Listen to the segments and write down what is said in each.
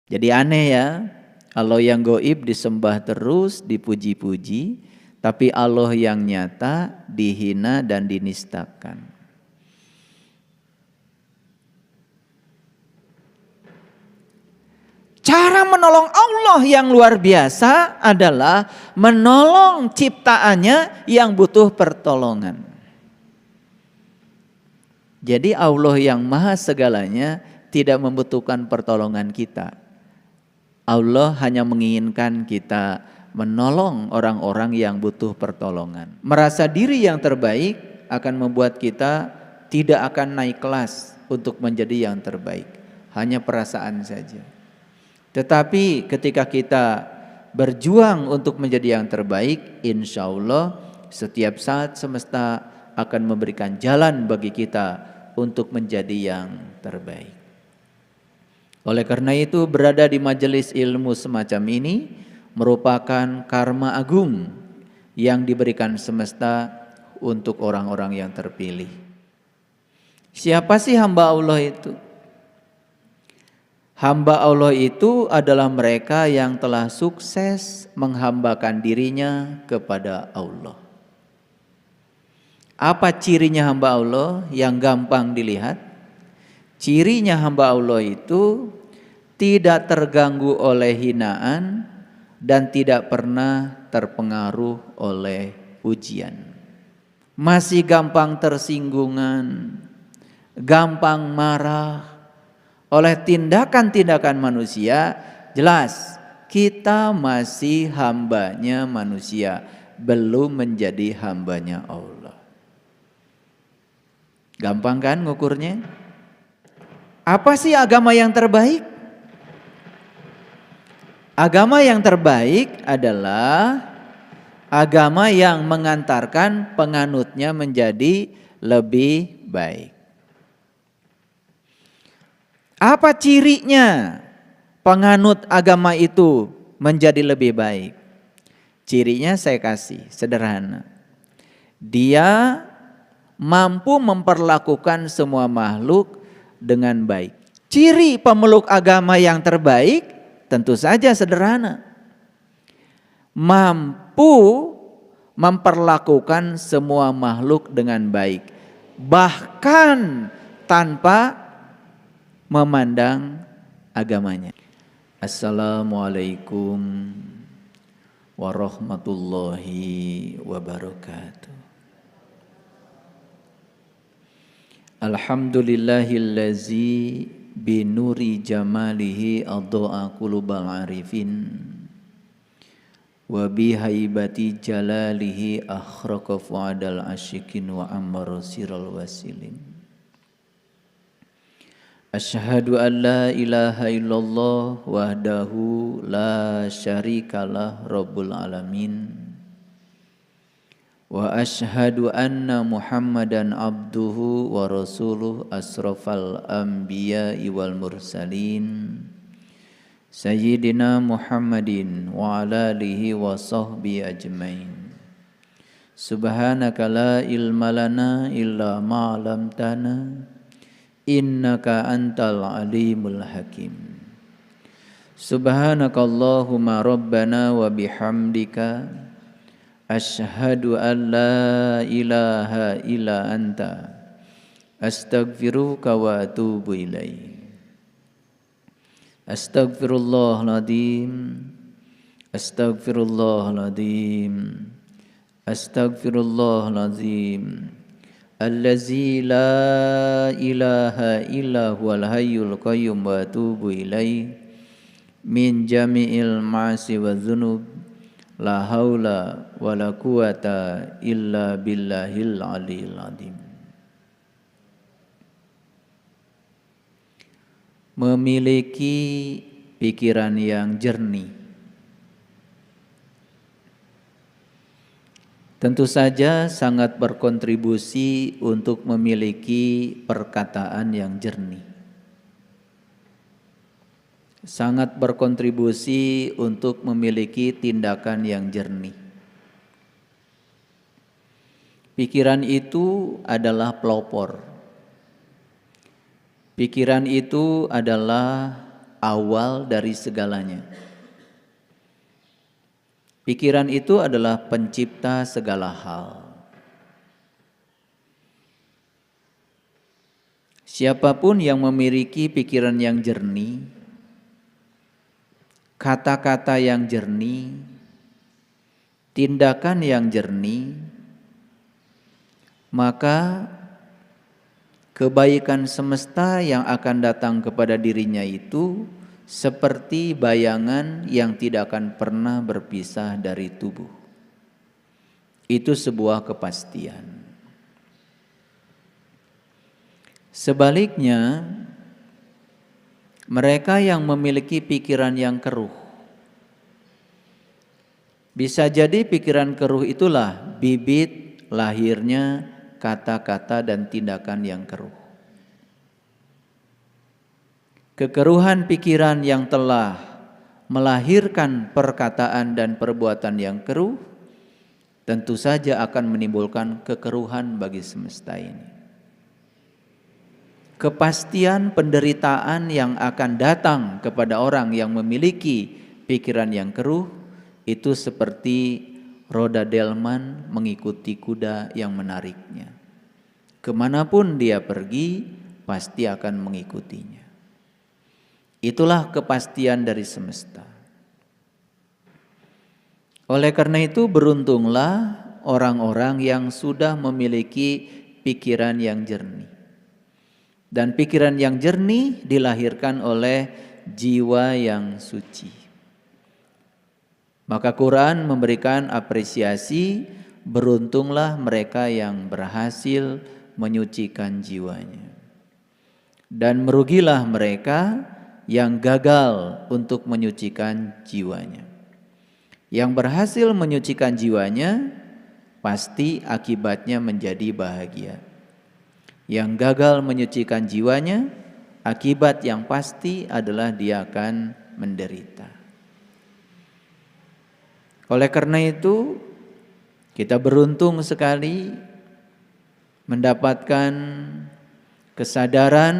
Jadi aneh ya, Allah yang gaib disembah terus, dipuji-puji, tapi Allah yang nyata dihina dan dinistakan. Cara menolong Allah yang luar biasa adalah menolong ciptaannya yang butuh pertolongan. Jadi Allah yang maha segalanya tidak membutuhkan pertolongan kita. Allah hanya menginginkan kita menolong orang-orang yang butuh pertolongan. Merasa diri yang terbaik akan membuat kita tidak akan naik kelas untuk menjadi yang terbaik. Hanya perasaan saja. Tetapi ketika kita berjuang untuk menjadi yang terbaik, insya Allah setiap saat semesta akan memberikan jalan bagi kita untuk menjadi yang terbaik. Oleh karena itu berada di majelis ilmu semacam ini merupakan karma agung yang diberikan semesta untuk orang-orang yang terpilih. Siapa sih hamba Allah itu? Hamba Allah itu adalah mereka yang telah sukses menghambakan dirinya kepada Allah. Apa cirinya hamba Allah yang gampang dilihat? Cirinya hamba Allah itu tidak terganggu oleh hinaan dan tidak pernah terpengaruh oleh ujian. Masih gampang tersinggungan, gampang marah oleh tindakan-tindakan manusia. Jelas kita masih hambanya manusia, belum menjadi hambanya Allah. Gampang kan ngukurnya? Apa sih agama yang terbaik? Agama yang terbaik adalah agama yang mengantarkan penganutnya menjadi lebih baik. Apa cirinya penganut agama itu menjadi lebih baik? Cirinya saya kasih sederhana. Dia mampu memperlakukan semua makhluk dengan baik. Ciri pemeluk agama yang terbaik tentu saja sederhana. Mampu memperlakukan semua makhluk dengan baik. Bahkan tanpa memandang agamanya. Assalamualaikum warahmatullahi wabarakatuh. Alhamdulillahillazi binuri jamalihi adha'a qulubal arifin wa bihaibati jalalihi akhraqa fu'adal asyikin wa ammara siral wasilin. Asyhadu an la ilaha illallah wahdahu la syarikalah rabbul alamin. Wa asyhadu anna Muhammadan abduhu wa rasuluh asrafal anbiya'i wal mursalin. Sayyidina Muhammadin wa ala alihi wa sahbihi ajmain. Subhanaka la ilma lana illa ma 'allamtana. Innaka antal alimul hakim. Subhanakallahumma rabbana wa bihamdika asyhadu an la ilaha illa anta astaghfiruka wa atubu ilaik. Astaghfirullahaladzim, astaghfirullahaladzim, astaghfirullahaladzim. Allazi la ilaha illa huwal hayyul qayyum wa atubu ilaih min jami'il ma'asi wa dzunub la haula wa la quwata illa billahil aliyil azim. Memiliki pikiran yang jernih tentu saja sangat berkontribusi untuk memiliki perkataan yang jernih. Sangat berkontribusi untuk memiliki tindakan yang jernih. Pikiran itu adalah pelopor. Pikiran itu adalah awal dari segalanya. Pikiran itu adalah pencipta segala hal. Siapapun yang memiliki pikiran yang jernih, kata-kata yang jernih, tindakan yang jernih, maka kebaikan semesta yang akan datang kepada dirinya itu seperti bayangan yang tidak akan pernah berpisah dari tubuh. Itu sebuah kepastian. Sebaliknya, mereka yang memiliki pikiran yang keruh, bisa jadi pikiran keruh itulah bibit lahirnya kata-kata dan tindakan yang keruh. Kekeruhan pikiran yang telah melahirkan perkataan dan perbuatan yang keruh tentu saja akan menimbulkan kekeruhan bagi semesta ini. Kepastian penderitaan yang akan datang kepada orang yang memiliki pikiran yang keruh itu seperti roda delman mengikuti kuda yang menariknya. Kemanapun dia pergi, pasti akan mengikutinya. Itulah kepastian dari semesta. Oleh karena itu, beruntunglah orang-orang yang sudah memiliki pikiran yang jernih. Dan pikiran yang jernih dilahirkan oleh jiwa yang suci. Maka Quran memberikan apresiasi, beruntunglah mereka yang berhasil menyucikan jiwanya. Dan merugilah mereka yang gagal untuk menyucikan jiwanya. Yang berhasil menyucikan jiwanya pasti akibatnya menjadi bahagia. Yang gagal menyucikan jiwanya, akibat yang pasti adalah dia akan menderita. Oleh karena itu, kita beruntung sekali mendapatkan kesadaran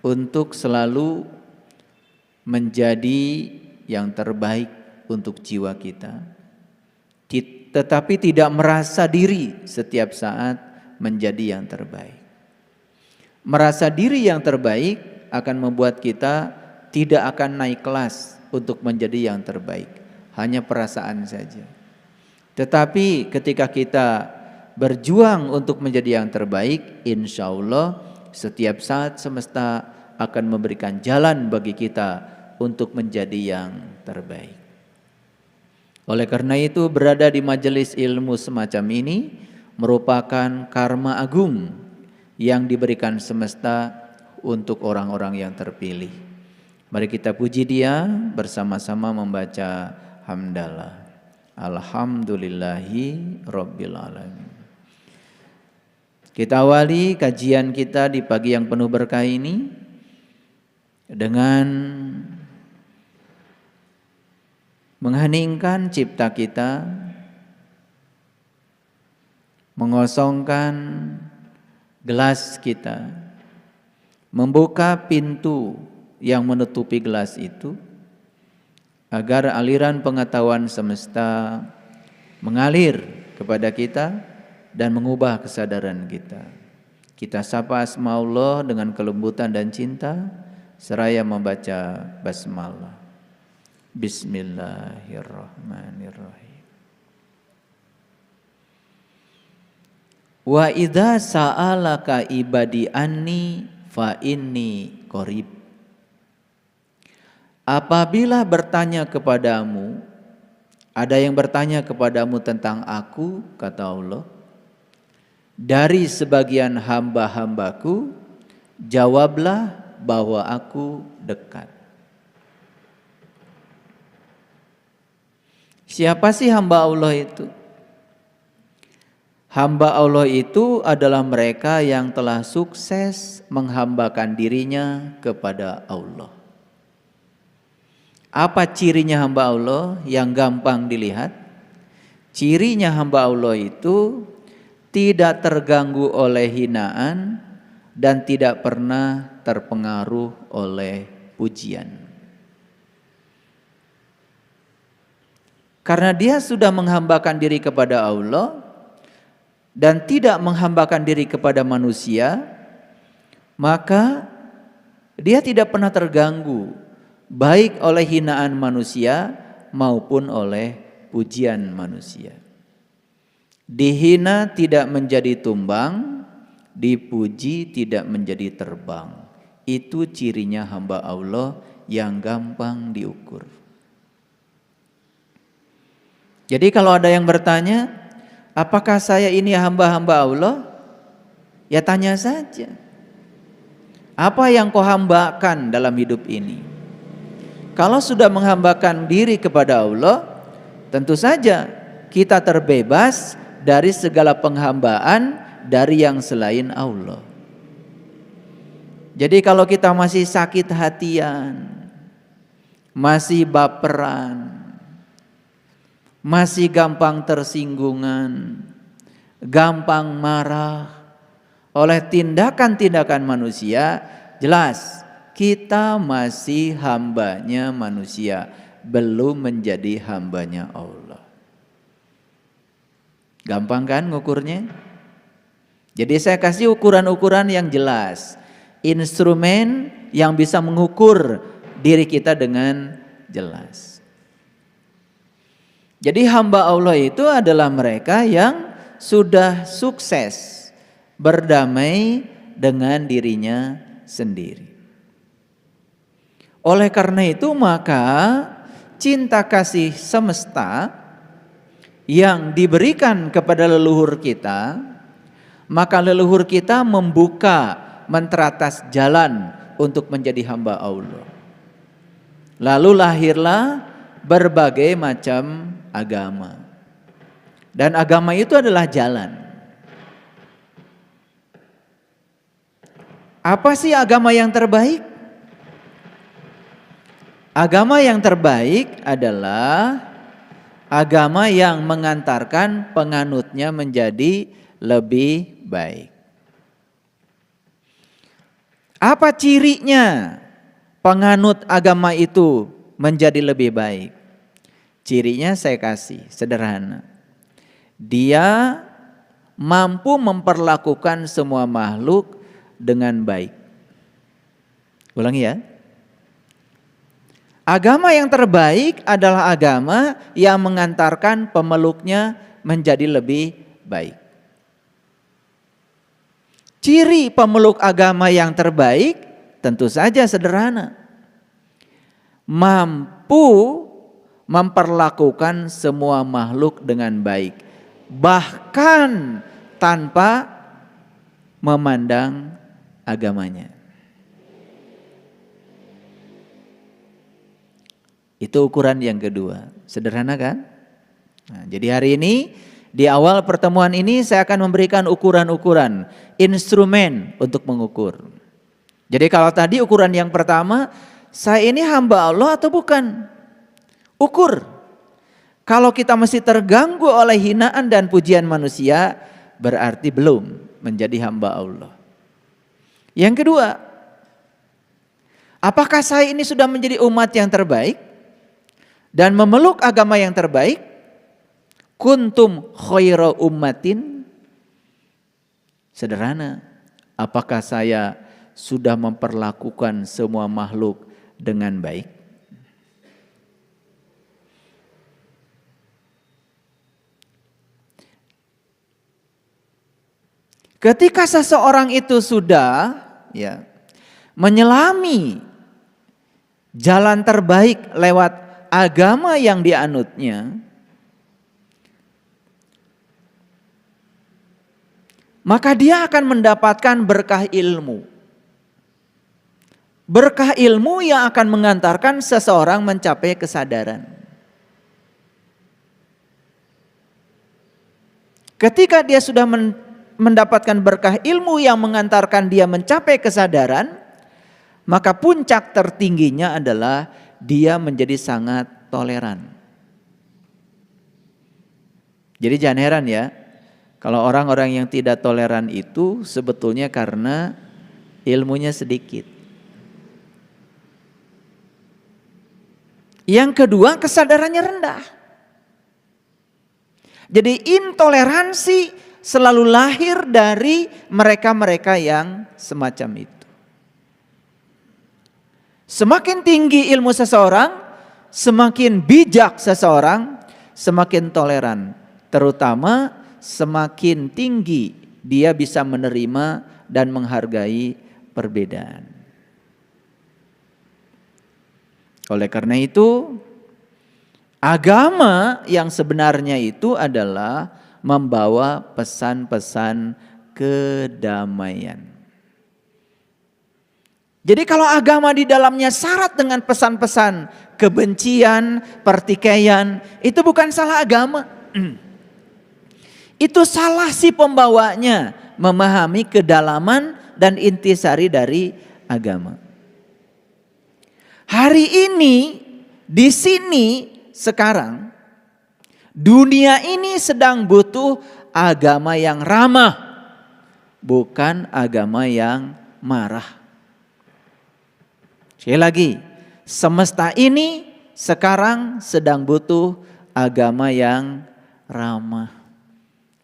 untuk selalu menjadi yang terbaik untuk jiwa kita. Tetapi tidak merasa diri setiap saat menjadi yang terbaik. Merasa diri yang terbaik akan membuat kita tidak akan naik kelas untuk menjadi yang terbaik. Hanya perasaan saja. Tetapi ketika kita berjuang untuk menjadi yang terbaik, insya Allah setiap saat semesta akan memberikan jalan bagi kita untuk menjadi yang terbaik. Oleh karena itu, berada di majelis ilmu semacam ini merupakan karma agung yang diberikan semesta untuk orang-orang yang terpilih. Mari kita puji Dia bersama-sama membaca hamdalah. Alhamdulillahi Rabbil Alamin. Kita awali kajian kita di pagi yang penuh berkah ini dengan mengheningkan cipta kita, mengosongkan gelas kita, membuka pintu yang menutupi gelas itu, agar aliran pengetahuan semesta mengalir kepada kita dan mengubah kesadaran kita. Kita sapa asma Allah dengan kelembutan dan cinta, seraya membaca basmalah. Bismillahirrahmanirrahim. Wa idza sa'alaka ibadi anni fa inni qarib. Apabila bertanya kepadamu, ada yang bertanya kepadamu tentang aku, kata Allah, dari sebagian hamba-hambaku, jawablah bahwa aku dekat. Siapa sih hamba Allah itu? Hamba Allah itu adalah mereka yang telah sukses menghambakan dirinya kepada Allah. Apa cirinya hamba Allah yang gampang dilihat? Cirinya hamba Allah itu tidak terganggu oleh hinaan dan tidak pernah terpengaruh oleh pujian. Karena dia sudah menghambakan diri kepada Allah dan tidak menghambakan diri kepada manusia, maka dia tidak pernah terganggu baik oleh hinaan manusia maupun oleh pujian manusia. Dihina tidak menjadi tumbang, dipuji tidak menjadi terbang. Itu cirinya hamba Allah yang gampang diukur. Jadi kalau ada yang bertanya, apakah saya ini hamba-hamba Allah? Ya tanya saja. Apa yang kau hambakan dalam hidup ini? Kalau sudah menghambakan diri kepada Allah, tentu saja kita terbebas dari segala penghambaan dari yang selain Allah. Jadi kalau kita masih sakit hatian, masih baperan, masih gampang tersinggungan, gampang marah oleh tindakan-tindakan manusia, jelas kita masih hambanya manusia, belum menjadi hambanya Allah. Gampang kan ngukurnya? Jadi saya kasih ukuran-ukuran yang jelas, instrumen yang bisa mengukur diri kita dengan jelas. Jadi hamba Allah itu adalah mereka yang sudah sukses berdamai dengan dirinya sendiri. Oleh karena itu maka cinta kasih semesta yang diberikan kepada leluhur kita, maka leluhur kita membuka menteratas jalan untuk menjadi hamba Allah. Lalu lahirlah berbagai macam agama. Dan agama itu adalah jalan. Apa sih agama yang terbaik? Agama yang terbaik adalah agama yang mengantarkan penganutnya menjadi lebih baik. Apa cirinya penganut agama itu menjadi lebih baik? Cirinya saya kasih sederhana. Dia mampu memperlakukan semua makhluk dengan baik. Ulangi ya. Agama yang terbaik adalah agama yang mengantarkan pemeluknya menjadi lebih baik. Ciri pemeluk agama yang terbaik tentu saja sederhana. Mampu memperlakukan semua makhluk dengan baik, bahkan tanpa memandang agamanya. Itu ukuran yang kedua. Sederhana kan? Nah, jadi hari ini di awal pertemuan ini saya akan memberikan ukuran-ukuran, instrumen untuk mengukur. Jadi kalau tadi ukuran yang pertama, saya ini hamba Allah atau bukan? Ukur. Kalau kita masih terganggu oleh hinaan dan pujian manusia, berarti belum menjadi hamba Allah. Yang kedua, apakah saya ini sudah menjadi umat yang terbaik dan memeluk agama yang terbaik? Kuntum khaira ummatin. Sederhana, apakah saya sudah memperlakukan semua makhluk dengan baik? Ketika seseorang itu sudah menyelami jalan terbaik lewat agama yang dianutnya, maka dia akan mendapatkan berkah ilmu. Berkah ilmu yang akan mengantarkan seseorang mencapai kesadaran. Ketika dia sudah mendapatkan berkah ilmu yang mengantarkan dia mencapai kesadaran, maka puncak tertingginya adalah dia menjadi sangat toleran. Jadi jangan heran ya, kalau orang-orang yang tidak toleran itu sebetulnya karena ilmunya sedikit. Yang kedua, kesadarannya rendah. Jadi intoleransi selalu lahir dari mereka-mereka yang semacam itu. Semakin tinggi ilmu seseorang, semakin bijak seseorang, semakin toleran. Terutama semakin tinggi dia bisa menerima dan menghargai perbedaan. Oleh karena itu, agama yang sebenarnya itu adalah membawa pesan-pesan kedamaian. Jadi kalau agama di dalamnya syarat dengan pesan-pesan kebencian, pertikaian, itu bukan salah agama. Itu salah si pembawanya memahami kedalaman dan intisari dari agama. Hari ini, di sini, sekarang, dunia ini sedang butuh agama yang ramah, bukan agama yang marah. Sekali lagi, semesta ini sekarang sedang butuh agama yang ramah,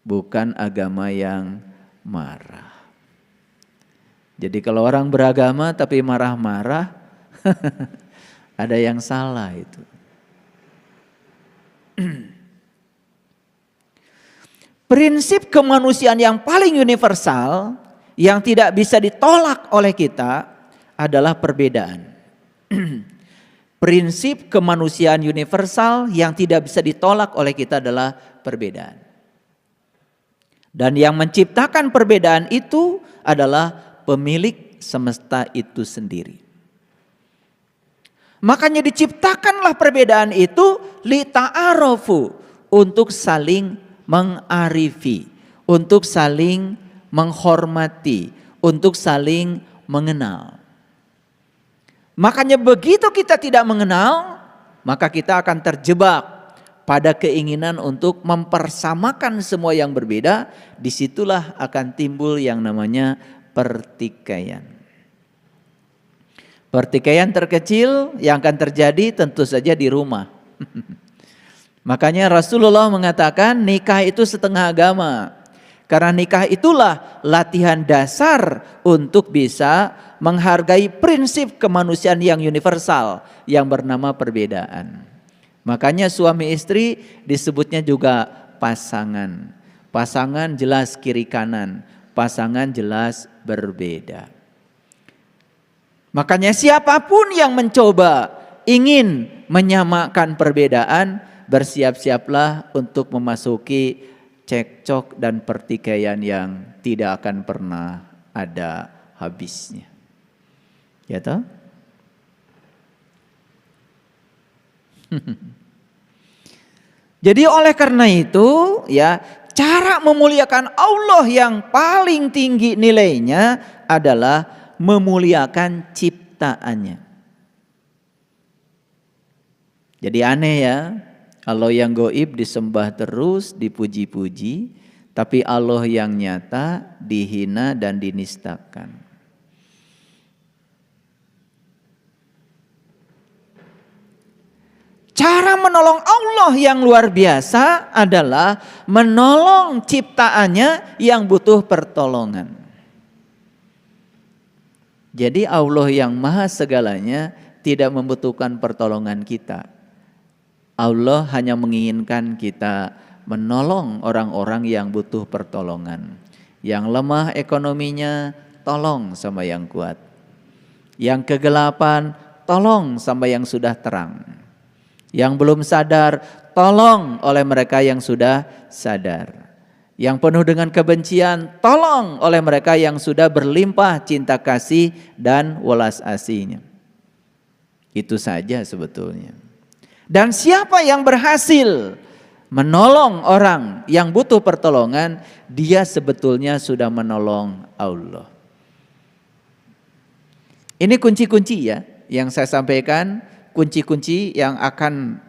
bukan agama yang marah. Jadi kalau orang beragama tapi marah-marah, ada yang salah itu. Prinsip kemanusiaan yang paling universal, yang tidak bisa ditolak oleh kita adalah perbedaan. Prinsip kemanusiaan universal yang tidak bisa ditolak oleh kita adalah perbedaan. Dan yang menciptakan perbedaan itu adalah pemilik semesta itu sendiri. Makanya diciptakanlah perbedaan itu lita'arofu, untuk saling mengarifi, untuk saling menghormati, untuk saling mengenal. Makanya begitu kita tidak mengenal, maka kita akan terjebak pada keinginan untuk mempersamakan semua yang berbeda. Disitulah akan timbul yang namanya pertikaian. Pertikaian terkecil yang akan terjadi tentu saja di rumah. Makanya Rasulullah mengatakan nikah itu setengah agama. Karena nikah itulah latihan dasar untuk bisa menghargai prinsip kemanusiaan yang universal yang bernama perbedaan. Makanya suami istri disebutnya juga pasangan. Pasangan jelas kiri kanan, pasangan jelas berbeda. Makanya siapapun yang mencoba ingin menyamakan perbedaan, bersiap-siaplah untuk memasuki cekcok dan pertikaian yang tidak akan pernah ada habisnya. Ya toh? Jadi oleh karena itu ya, cara memuliakan Allah yang paling tinggi nilainya adalah memuliakan ciptaannya. Jadi aneh ya, Allah yang gaib disembah terus, dipuji-puji, tapi Allah yang nyata dihina dan dinistakan. Cara menolong Allah yang luar biasa adalah menolong ciptaannya yang butuh pertolongan. Jadi Allah yang maha segalanya tidak membutuhkan pertolongan kita. Allah hanya menginginkan kita menolong orang-orang yang butuh pertolongan. Yang lemah ekonominya, tolong sama yang kuat. Yang kegelapan, tolong sama yang sudah terang. Yang belum sadar, tolong oleh mereka yang sudah sadar. Yang penuh dengan kebencian, tolong oleh mereka yang sudah berlimpah cinta kasih dan welas asihnya. Itu saja sebetulnya. Dan siapa yang berhasil menolong orang yang butuh pertolongan, dia sebetulnya sudah menolong Allah. Ini kunci-kunci ya yang saya sampaikan, kunci-kunci yang akan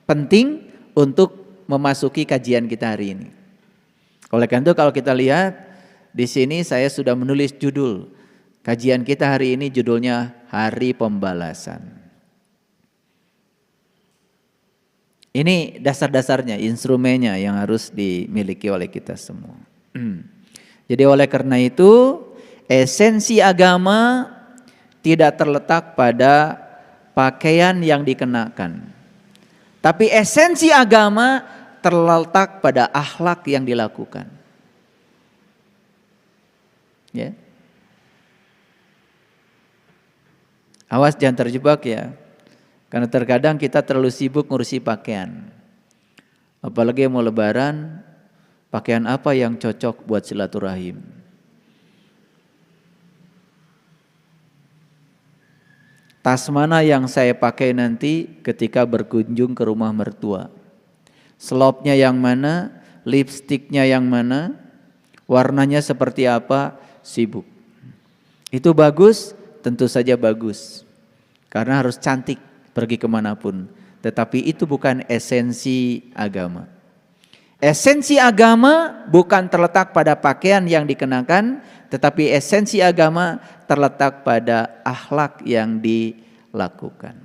penting untuk memasuki kajian kita hari ini. Oleh karena itu kalau kita lihat di sini saya sudah menulis judul kajian kita hari ini, judulnya Hari Pembalasan. Ini dasar-dasarnya, instrumennya yang harus dimiliki oleh kita semua. Jadi oleh karena itu, esensi agama tidak terletak pada pakaian yang dikenakan. Tapi esensi agama terletak pada akhlak yang dilakukan. Ya. Awas jangan terjebak ya. Karena terkadang kita terlalu sibuk ngurusi pakaian. Apalagi mau lebaran, pakaian apa yang cocok buat silaturahim? Tas mana yang saya pakai nanti ketika berkunjung ke rumah mertua? Slopnya yang mana? Lipstiknya yang mana? Warnanya seperti apa? Sibuk. Itu bagus? Tentu saja bagus. Karena harus cantik pergi kemanapun. Tetapi itu bukan esensi agama. Esensi agama bukan terletak pada pakaian yang dikenakan, tetapi esensi agama terletak pada akhlak yang dilakukan.